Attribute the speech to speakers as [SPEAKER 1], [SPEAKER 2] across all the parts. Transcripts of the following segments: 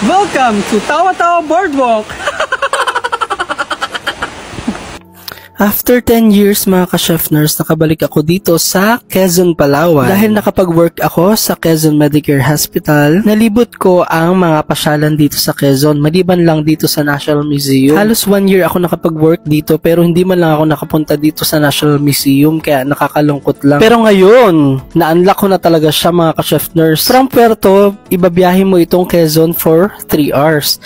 [SPEAKER 1] Welcome to Tawa-Tawa Boardwalk!
[SPEAKER 2] After 10 years mga ka-chef nurse, nakabalik ako dito sa Quezon, Palawan. Dahil nakapag-work ako sa Quezon Medicare Hospital, nalibot ko ang mga pasyalan dito sa Quezon, maliban lang dito sa National Museum. Halos 1 year ako nakapag-work dito pero hindi man lang ako nakapunta dito sa National Museum kaya nakakalungkot lang. Pero ngayon, na-unlock ko na talaga siya mga ka-chef nurse. From Puerto, ibabiyahe mo itong Quezon for 3 hours.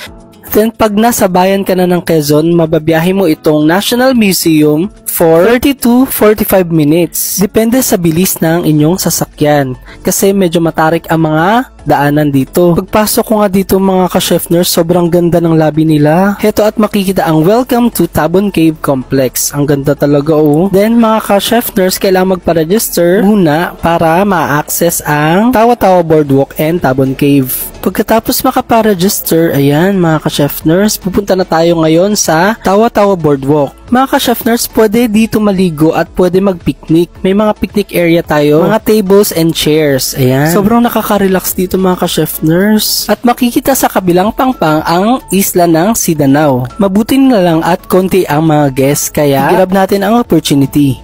[SPEAKER 2] Then pag nasa bayan ka na ng Quezon, mababiyahe mo itong National Museum for 30 to 45 minutes. Depende sa bilis ng inyong sasakyan. Kasi medyo matarik ang mga daanan dito. Pagpasok ko nga dito mga ka-chef nurse, sobrang ganda ng lobby nila. Heto at makikita ang Welcome to Tabon Cave Complex. Ang ganda talaga oh. Then mga ka-chef nurse, kailangan magpa-register muna para ma-access ang Tawa-Tawa Boardwalk and Tabon Cave. Pagkatapos makapa-register, ayan mga ka-chef nurse, pupunta na tayo ngayon sa Tawa-Tawa Boardwalk. Mga ka-chef nurse, pwede dito maligo at pwede mag-picnic. May mga picnic area tayo, mga tables and chairs. Ayan. Sobrang nakaka-relax dito mga ka-chef nurse. At makikita sa kabilang pangpang ang isla ng Sidanao. Mabuti na lang at konti ang mga guests, kaya grab natin ang opportunity.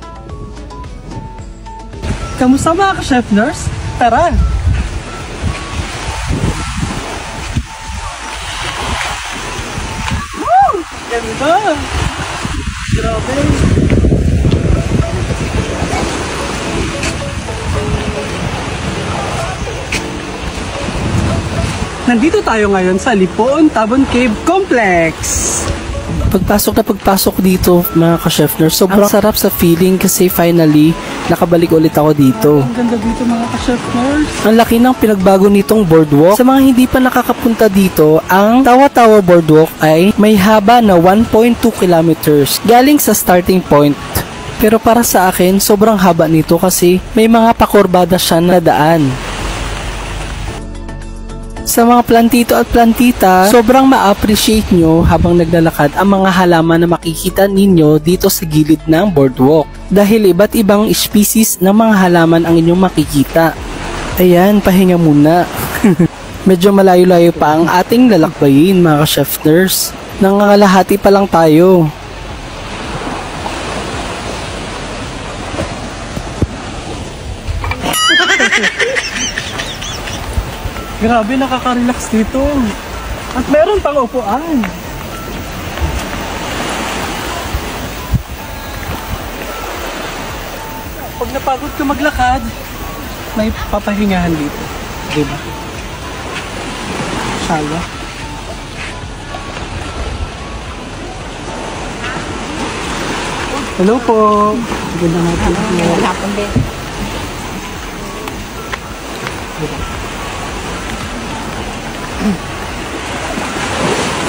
[SPEAKER 1] Kamusta mga ka-chef nurse? Tara! Ganda! Grabe! Nandito tayo ngayon sa Lipoon Tabon Cave Complex.
[SPEAKER 2] Pagpasok dito mga ka-chef nurse, sobrang sarap sa feeling kasi finally nakabalik ulit ako dito.
[SPEAKER 1] Ang ganda dito mga ka-chef nurse.
[SPEAKER 2] Ang laki ng pinagbago nitong boardwalk. Sa mga hindi pa nakakapunta dito, ang Tawa-Tawa Boardwalk ay may haba na 1.2 kilometers galing sa starting point. Pero para sa akin, sobrang haba nito kasi may mga pakurbada siya na daan. Sa mga plantito at plantita, sobrang ma-appreciate nyo habang naglalakad ang mga halaman na makikita ninyo dito sa gilid ng boardwalk. Dahil iba't ibang species ng mga halaman ang inyong makikita. Ayan, pahinga muna. Medyo malayo-layo pa ang ating lalakbayin mga ka-chef nurse. Nangangalahati pa lang tayo.
[SPEAKER 1] Grabe, nakaka-relax dito. At meron pang upuan. Pag napagod ka maglakad, may papahingahan dito. Diba? Shala. Hello po. Ganda natin.
[SPEAKER 3] Wala pang din.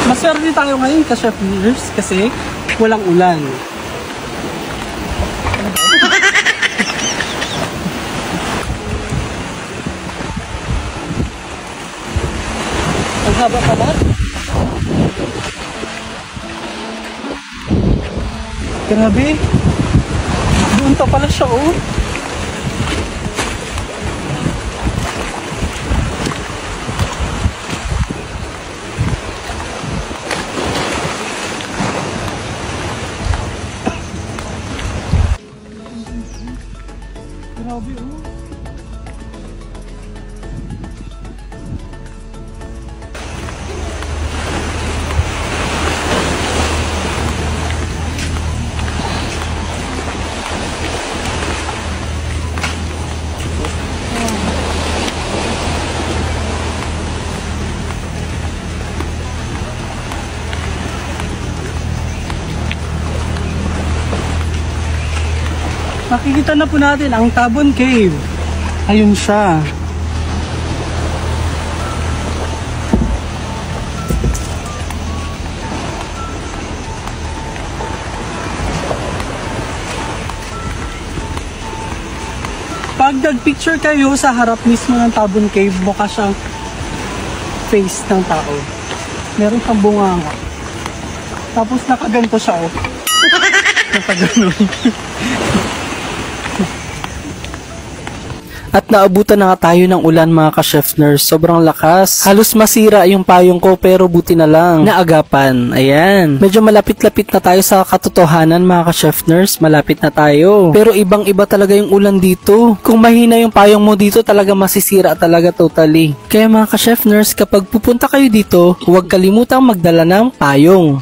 [SPEAKER 1] Maswerte tayo ngayon ka-chef nurse kasi walang ulan. Ang haba pala. Grabe. Doon pa pala siya oh. Grabe oh. Makikita na po natin ang Tabon Cave. Ayun siya. Pag nag-picture kayo sa harap mismo ng Tabon Cave, mukha siyang face ng tao. Meron siyang bunganga. Tapos nakaganto siya oh. Nakaganon.
[SPEAKER 2] At naabutan na nga tayo ng ulan mga ka-chef nurse. Sobrang lakas. Halos masira yung payong ko pero buti na lang naagapan. Ayan. Medyo malapit-lapit na tayo sa katotohanan mga ka-chef nurse. Malapit na tayo. Pero ibang-iba talaga yung ulan dito. Kung mahina yung payong mo dito talaga masisira talaga totally. Kaya mga ka-chef nurse, kapag pupunta kayo dito, huwag kalimutang magdala ng payong.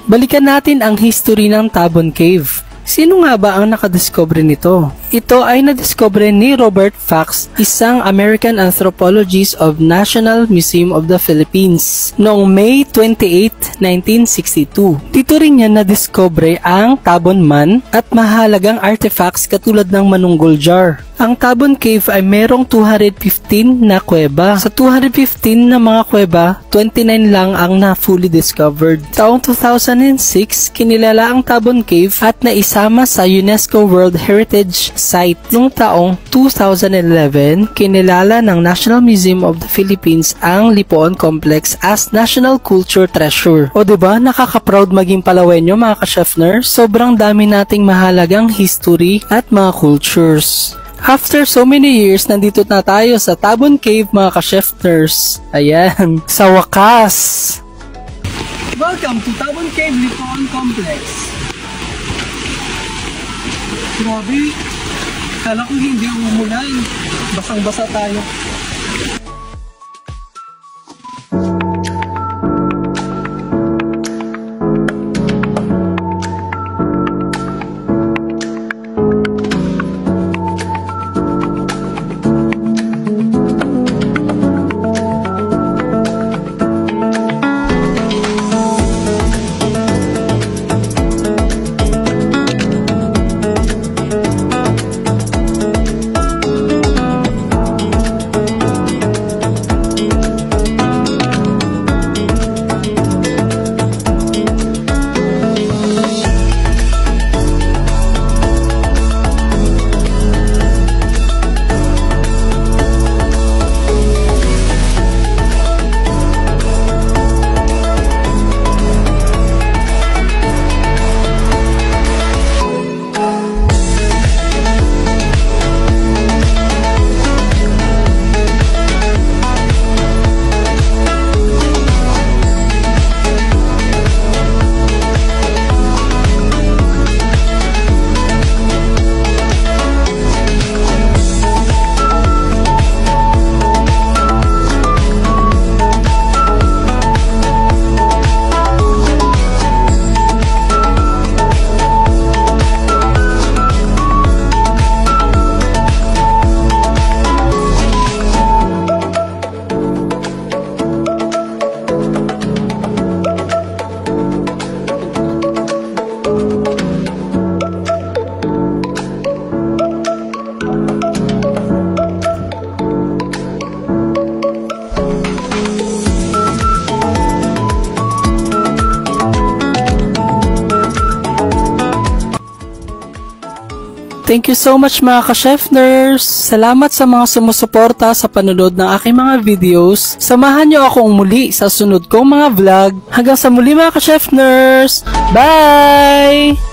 [SPEAKER 2] Balikan natin ang history ng Tabon Cave. Sino nga ba ang nakadiscover nito? Ito ay nadiscover ni Robert Fox, isang American anthropologist of National Museum of the Philippines, noong May 28, 1962. Dito rin niya nadiscover ang Tabon Man at mahalagang artifacts katulad ng manunggol jar. Ang Tabon Cave ay merong 215 na kuweba. Sa 215 na mga kuweba, 29 lang ang na fully discovered. Taong 2006, kinilala ang Tabon Cave at naisama sa UNESCO World Heritage Site. Noong taong 2011, kinilala ng National Museum of the Philippines ang Lipoon Complex as National Culture Treasure. O diba, nakaka-proud maging Palawenyo mga ka-chef nurse? Sobrang dami nating mahalagang history at mga cultures. After so many years, nandito na tayo sa Tabon Cave mga ka-chef nurse. Ayan, sa wakas!
[SPEAKER 1] Welcome to Tabon Cave Lipoon Complex. Grabe, kala ko hindi umulan. Basang-basa tayo.
[SPEAKER 2] Thank you so much mga ka-chef nurse. Salamat sa mga sumusuporta sa panonood ng aking mga videos. Samahan niyo akong muli sa sunod kong mga vlog. Hanggang sa muli mga ka-chef nurse. Bye!